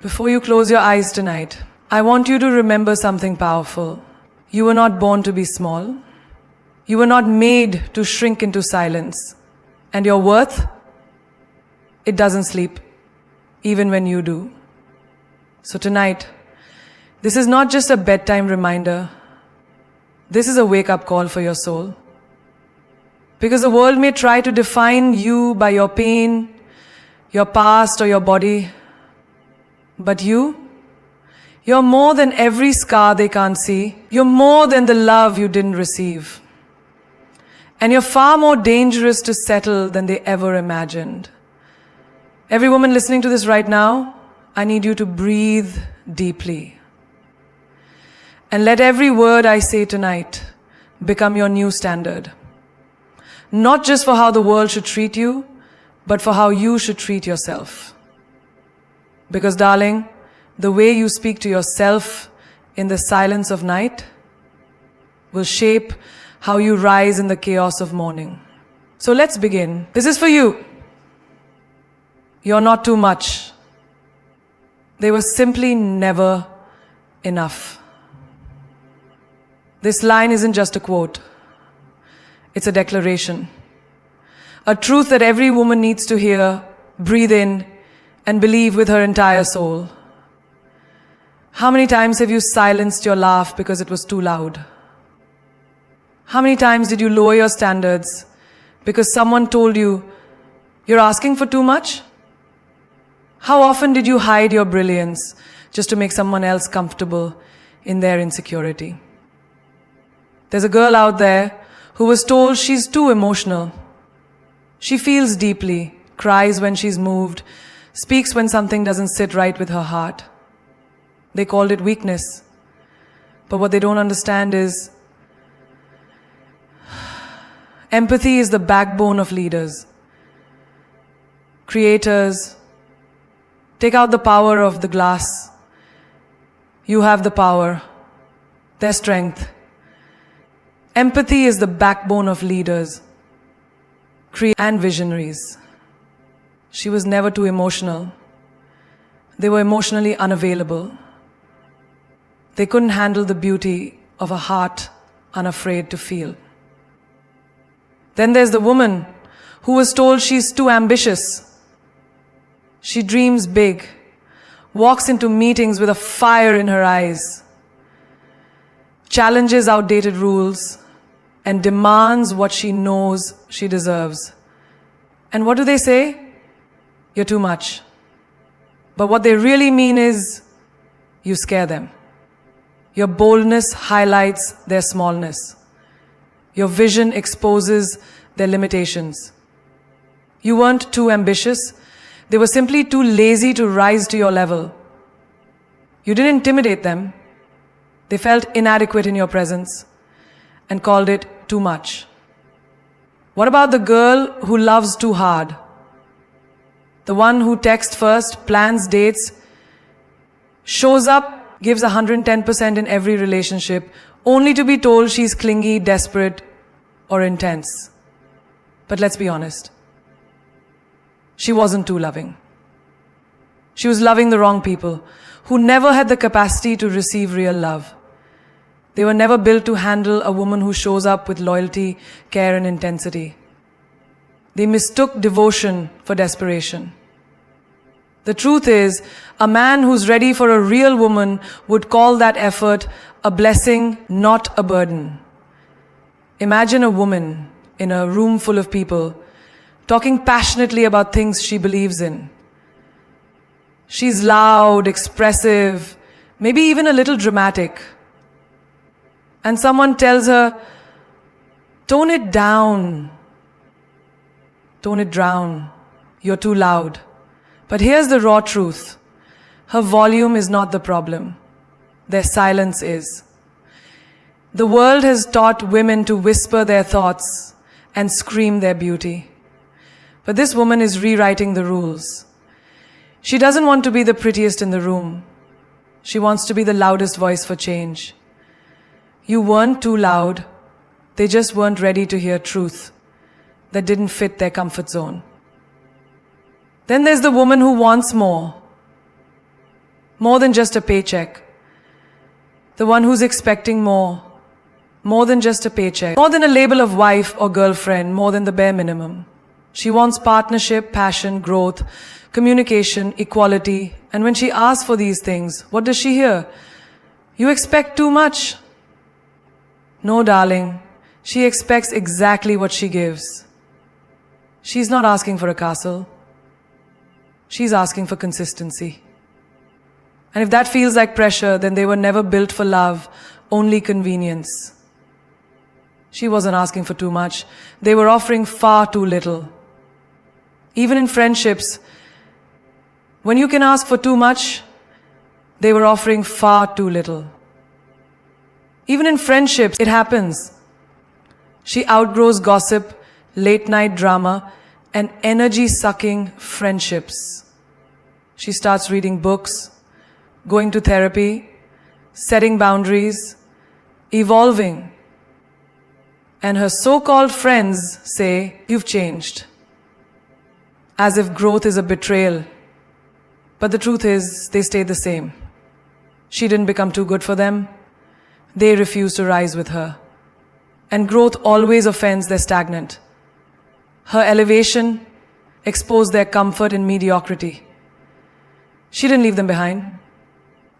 Before you close your eyes tonight, I want you to remember something powerful. You were not born to be small. You were not made to shrink into silence. And your worth, it doesn't sleep, even when you do. So tonight, this is not just a bedtime reminder. This is a wake-up call for your soul. Because the world may try to define you by your pain, your past, or your body. But you're more than every scar they can't see. You're more than the love you didn't receive. And you're far more dangerous to settle than they ever imagined. Every woman listening to this right now, I need you to breathe deeply. And let every word I say tonight become your new standard. Not just for how the world should treat you, but for how you should treat yourself. Because darling, the way you speak to yourself in the silence of night will shape how you rise in the chaos of morning. So let's begin. This is for you. You're not too much. They were simply never enough. This line isn't just a quote. It's a declaration. A truth that every woman needs to hear, breathe in, and believe with her entire soul. How many times have you silenced your laugh because it was too loud? How many times did you lower your standards because someone told you you're asking for too much? How often did you hide your brilliance just to make someone else comfortable in their insecurity? There's a girl out there who was told she's too emotional. She feels deeply, cries when she's moved, speaks when something doesn't sit right with her heart. They called it weakness. But what they don't understand is empathy is the backbone of leaders, creators. Take out the power of the glass. You have the power, their strength. Empathy is the backbone of leaders, and visionaries. She was never too emotional. They were emotionally unavailable. They couldn't handle the beauty of a heart unafraid to feel. Then there's the woman who was told she's too ambitious. She dreams big, walks into meetings with a fire in her eyes, challenges outdated rules, and demands what she knows she deserves. And what do they say? You're too much. But what they really mean is, you scare them. Your boldness highlights their smallness. Your vision exposes their limitations. You weren't too ambitious. They were simply too lazy to rise to your level. You didn't intimidate them. They felt inadequate in your presence and called it too much. What about the girl who loves too hard? The one who texts first, plans dates, shows up, gives 110% in every relationship, only to be told she's clingy, desperate, or intense. But let's be honest. She wasn't too loving. She was loving the wrong people who never had the capacity to receive real love. They were never built to handle a woman who shows up with loyalty, care, and intensity. They mistook devotion for desperation. The truth is, a man who's ready for a real woman would call that effort a blessing, not a burden. Imagine a woman in a room full of people talking passionately about things she believes in. She's loud, expressive, maybe even a little dramatic. And someone tells her, tone it down. Tone it down. You're too loud. But here's the raw truth. Her volume is not the problem. Their silence is. The world has taught women to whisper their thoughts and scream their beauty. But this woman is rewriting the rules. She doesn't want to be the prettiest in the room. She wants to be the loudest voice for change. You weren't too loud. They just weren't ready to hear truth that didn't fit their comfort zone. Then there's the woman who wants more. more than just a paycheck. The one who's expecting more than just a paycheck, more than a label of wife or girlfriend, more than the bare minimum. She wants partnership, passion, growth, communication, equality. And when she asks for these things, what does she hear? You expect too much. No, darling. She expects exactly what she gives. She's not asking for a castle. She's asking for consistency. And if that feels like pressure, then they were never built for love, only convenience. She wasn't asking for too much. They were offering far too little. Even in friendships, when you can ask for too much, they were offering far too little. Even in friendships, it happens. She outgrows gossip, late night drama, and energy-sucking friendships. She starts reading books, going to therapy, setting boundaries, evolving. And her so-called friends say, "You've changed." As if growth is a betrayal. But the truth is, they stayed the same. She didn't become too good for them. They refused to rise with her. And growth always offends their stagnant. Her elevation exposed their comfort in mediocrity. She didn't leave them behind.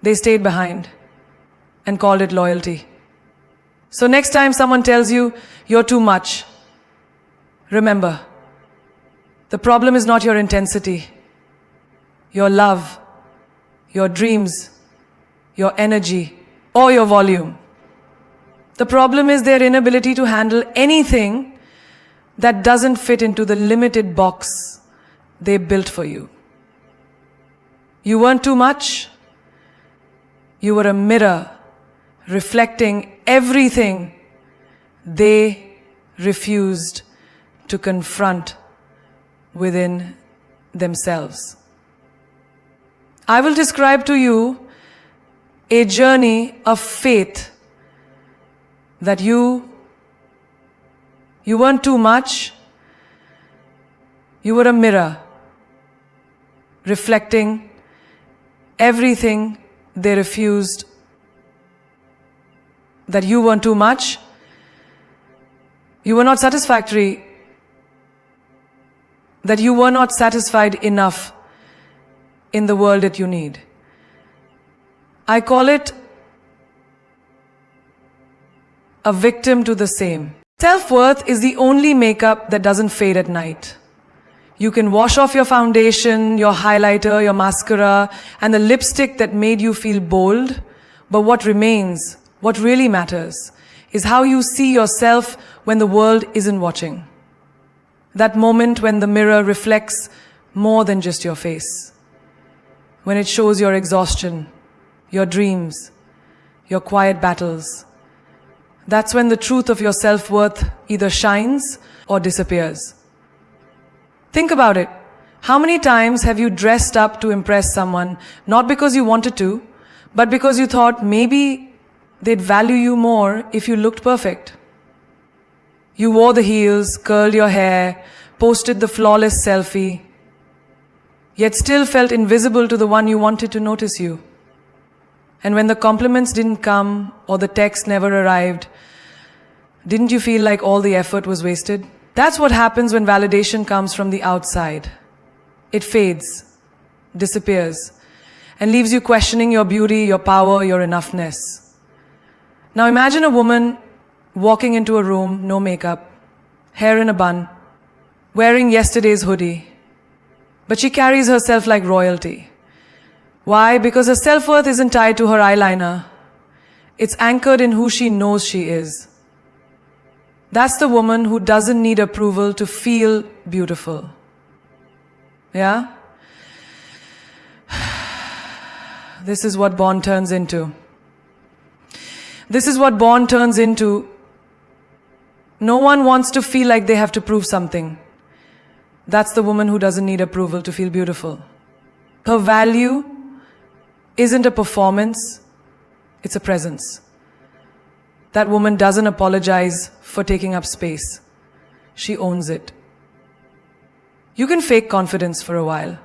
They stayed behind and called it loyalty. So next time someone tells you, you're too much, remember, the problem is not your intensity, your love, your dreams, your energy, or your volume. The problem is their inability to handle anything that doesn't fit into the limited box they built for you. You weren't too much. You were a mirror reflecting everything they refused to confront within themselves. I will describe to you a journey of faith that you weren't too much. You were a mirror reflecting everything they refused, that you weren't too much. You were not satisfactory, that you were not satisfied enough in the world that you need. I call it a victim to the same. Self-worth is the only makeup that doesn't fade at night. You can wash off your foundation, your highlighter, your mascara, and the lipstick that made you feel bold, but what remains, what really matters, is how you see yourself when the world isn't watching. That moment when the mirror reflects more than just your face. When it shows your exhaustion, your dreams, your quiet battles. That's when the truth of your self-worth either shines or disappears. Think about it. How many times have you dressed up to impress someone, not because you wanted to, but because you thought maybe they'd value you more if you looked perfect? You wore the heels, curled your hair, posted the flawless selfie, yet still felt invisible to the one you wanted to notice you. And when the compliments didn't come or the text never arrived, didn't you feel like all the effort was wasted? That's what happens when validation comes from the outside. It fades, disappears, and leaves you questioning your beauty, your power, your enoughness. Now imagine a woman walking into a room, no makeup, hair in a bun, wearing yesterday's hoodie, but she carries herself like royalty. Why? Because her self-worth isn't tied to her eyeliner. It's anchored in who she knows she is. That's the woman who doesn't need approval to feel beautiful. Yeah? This is what Born turns into. This is what Born turns into. No one wants to feel like they have to prove something. That's the woman who doesn't need approval to feel beautiful. Her value isn't a performance, it's a presence. That woman doesn't apologize for taking up space. She owns it. You can fake confidence for a while.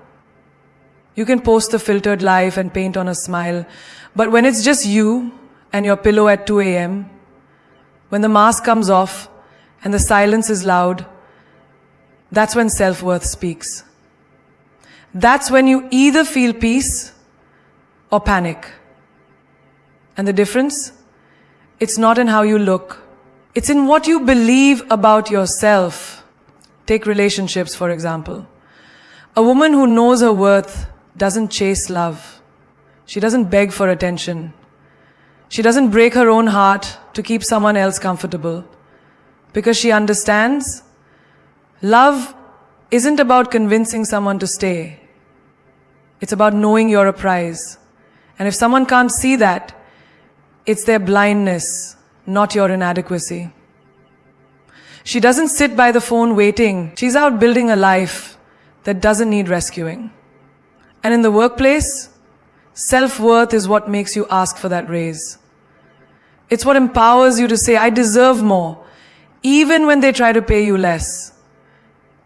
You can post the filtered life and paint on a smile. But when it's just you and your pillow at 2 a.m., when the mask comes off and the silence is loud, that's when self-worth speaks. That's when you either feel peace or panic. And the difference? It's not in how you look. It's in what you believe about yourself. Take relationships, for example. A woman who knows her worth doesn't chase love. She doesn't beg for attention. She doesn't break her own heart to keep someone else comfortable. Because she understands love isn't about convincing someone to stay. It's about knowing you're a prize. And if someone can't see that, it's their blindness, not your inadequacy. She doesn't sit by the phone waiting. She's out building a life that doesn't need rescuing. And in the workplace, self-worth is what makes you ask for that raise. It's what empowers you to say, I deserve more, even when they try to pay you less.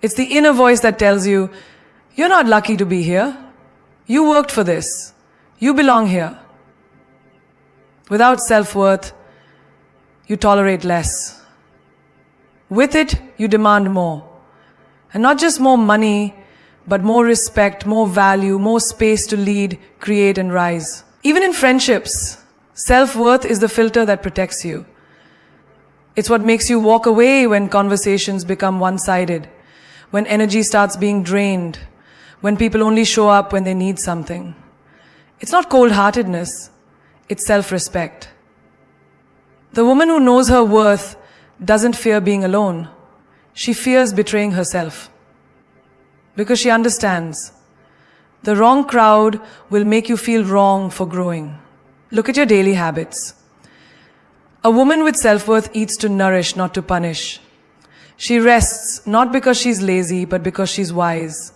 It's the inner voice that tells you, you're not lucky to be here. You worked for this. You belong here. Without self-worth, you tolerate less. With it, you demand more. And not just more money, but more respect, more value, more space to lead, create, and rise. Even in friendships, self-worth is the filter that protects you. It's what makes you walk away when conversations become one-sided, when energy starts being drained, when people only show up when they need something. It's not cold-heartedness, it's self-respect. The woman who knows her worth doesn't fear being alone. She fears betraying herself. Because she understands the wrong crowd will make you feel wrong for growing. Look at your daily habits. A woman with self-worth eats to nourish, not to punish. She rests not because she's lazy, but because she's wise.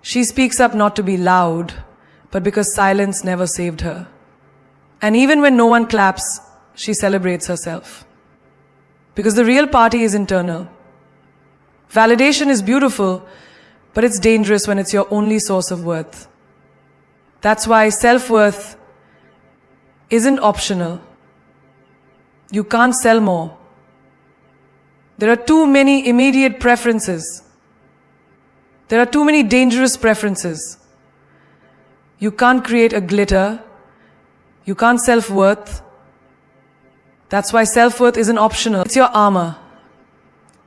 She speaks up not to be loud, but because silence never saved her. And even when no one claps, she celebrates herself. Because the real party is internal. Validation is beautiful, but it's dangerous when it's your only source of worth. That's why self-worth isn't optional. You can't sell more. There are too many immediate preferences. There are too many dangerous preferences. You can't create a glitter. You can't self-worth. That's why self-worth isn't optional. It's your armor,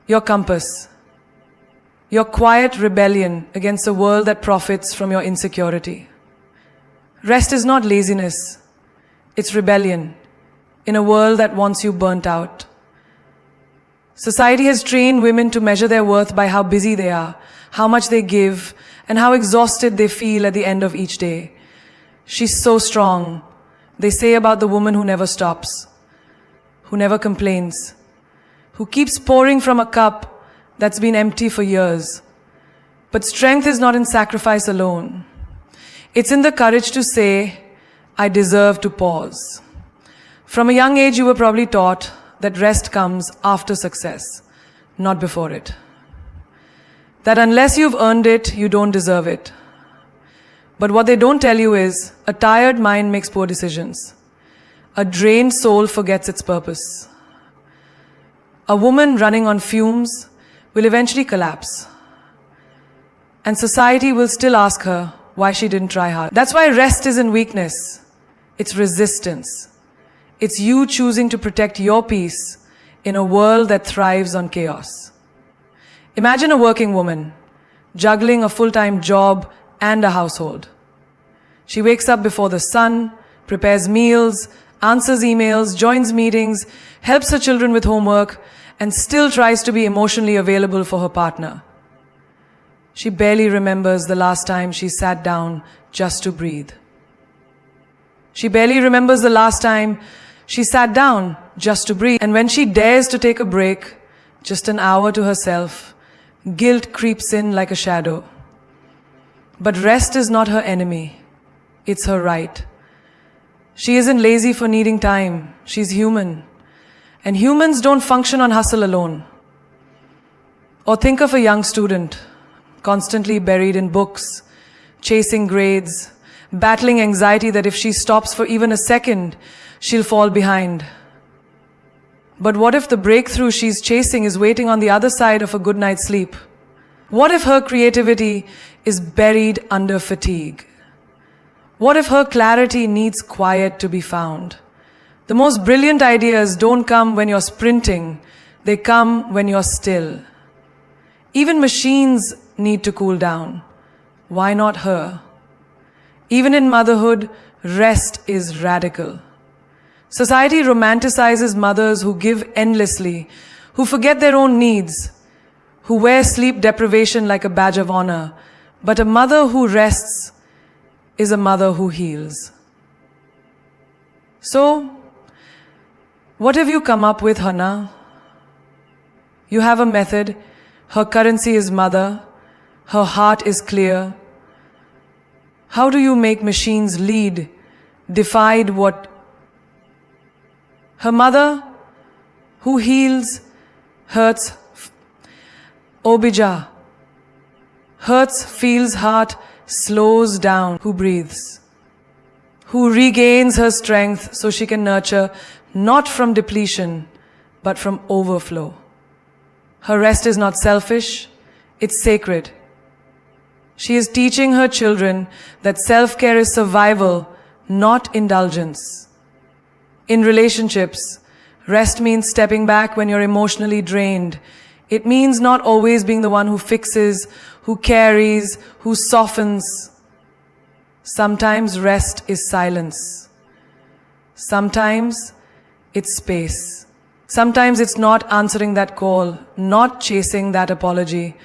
your compass, your quiet rebellion against a world that profits from your insecurity. Rest is not laziness. It's rebellion in a world that wants you burnt out. Society has trained women to measure their worth by how busy they are, how much they give, and how exhausted they feel at the end of each day. She's so strong, they say about the woman who never stops, who never complains, who keeps pouring from a cup that's been empty for years. But strength is not in sacrifice alone. It's in the courage to say, I deserve to pause. From a young age, you were probably taught that rest comes after success, not before it. That unless you've earned it, you don't deserve it. But what they don't tell you is, a tired mind makes poor decisions. A drained soul forgets its purpose. A woman running on fumes will eventually collapse. And society will still ask her why she didn't try hard. That's why rest isn't weakness. It's resistance. It's you choosing to protect your peace in a world that thrives on chaos. Imagine a working woman juggling a full-time job and a household. She wakes up before the sun, prepares meals, answers emails, joins meetings, helps her children with homework, and still tries to be emotionally available for her partner. She barely remembers the last time she sat down just to breathe. She barely remembers the last time she sat down just to breathe. And when she dares to take a break, just an hour to herself, guilt creeps in like a shadow. But rest is not her enemy. It's her right. She isn't lazy for needing time. She's human. And humans don't function on hustle alone. Or think of a young student, constantly buried in books, chasing grades, battling anxiety that if she stops for even a second, she'll fall behind. But what if the breakthrough she's chasing is waiting on the other side of a good night's sleep? What if her creativity is buried under fatigue? What if her clarity needs quiet to be found? The most brilliant ideas don't come when you're sprinting, they come when you're still. Even machines need to cool down. Why not her? Even in motherhood, rest is radical. Society romanticizes mothers who give endlessly, who forget their own needs, who wear sleep deprivation like a badge of honor. But a mother who rests is a mother who heals. So, what have you come up with, Hannah? You have a method. Her currency is mother. Her heart is clear. How do you make machines lead, defied what? Her mother, who heals, hurts, Obija, hurts, feels heart, slows down, who breathes, who regains her strength so she can nurture not from depletion, but from overflow. Her rest is not selfish, it's sacred. She is teaching her children that self-care is survival, not indulgence. In relationships, rest means stepping back when you're emotionally drained. It means not always being the one who fixes, who carries, who softens. Sometimes rest is silence. Sometimes it's space. Sometimes it's not answering that call, not chasing that apology,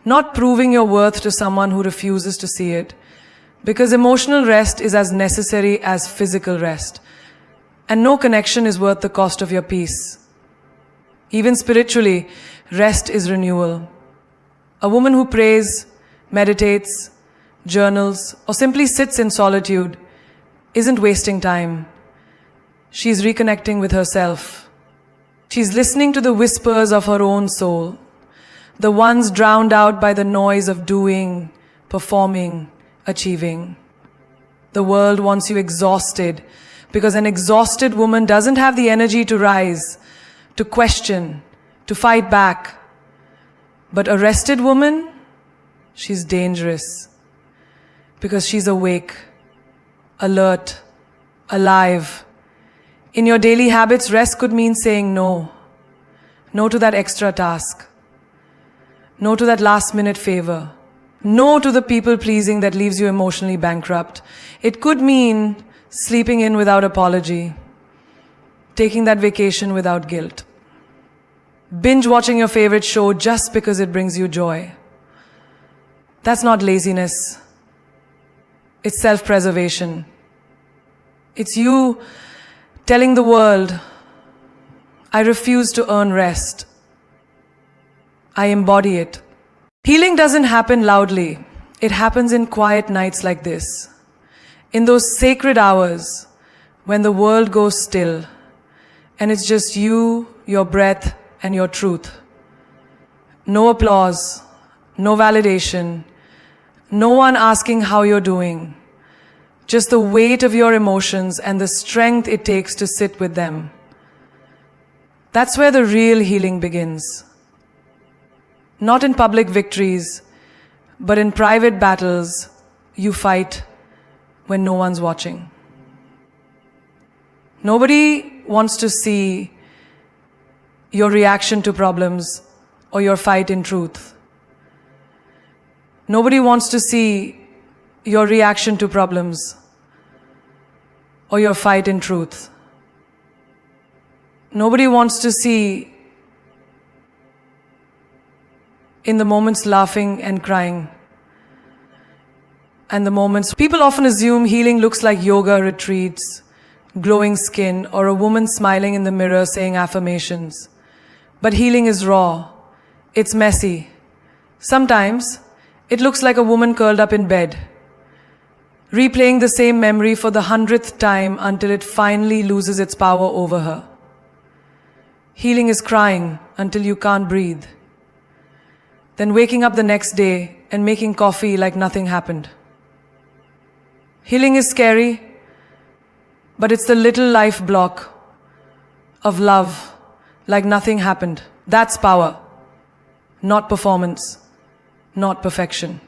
not proving your worth to someone who refuses to see it. Because emotional rest is as necessary as physical rest. And no connection is worth the cost of your peace. Even spiritually, rest is renewal. A woman who prays, meditates, journals, or simply sits in solitude isn't wasting time. She's reconnecting with herself. She's listening to the whispers of her own soul, the ones drowned out by the noise of doing, performing, achieving. The world wants you exhausted, because an exhausted woman doesn't have the energy to rise, to question, to fight back. But a rested woman, she's dangerous, because she's awake, alert, alive. In your daily habits, rest could mean saying no. No to that extra task. No to that last-minute favor. No to the people-pleasing that leaves you emotionally bankrupt. It could mean sleeping in without apology, taking that vacation without guilt, binge watching your favorite show just because it brings you joy. That's not laziness. It's self-preservation. It's you telling the world, I refuse to earn rest. I embody it. Healing doesn't happen loudly. It happens in quiet nights like this. In those sacred hours when the world goes still and it's just you, your breath, and your truth. No applause, no validation, no one asking how you're doing. Just the weight of your emotions and the strength it takes to sit with them. That's where the real healing begins. Not in public victories, but in private battles you fight when no one's watching. Nobody wants to see your reaction to problems or your fight in truth. Nobody wants to see your reaction to problems or your fight in truth. Nobody wants to see in the moments laughing and crying and the moments. People often assume healing looks like yoga retreats, glowing skin, or a woman smiling in the mirror saying affirmations. But healing is raw. It's messy. Sometimes it looks like a woman curled up in bed, replaying the same memory for the 100th time until it finally loses its power over her. Healing is crying until you can't breathe, then waking up the next day and making coffee like nothing happened. Healing is scary, but it's the little life block of love, like nothing happened. That's power, not performance, not perfection.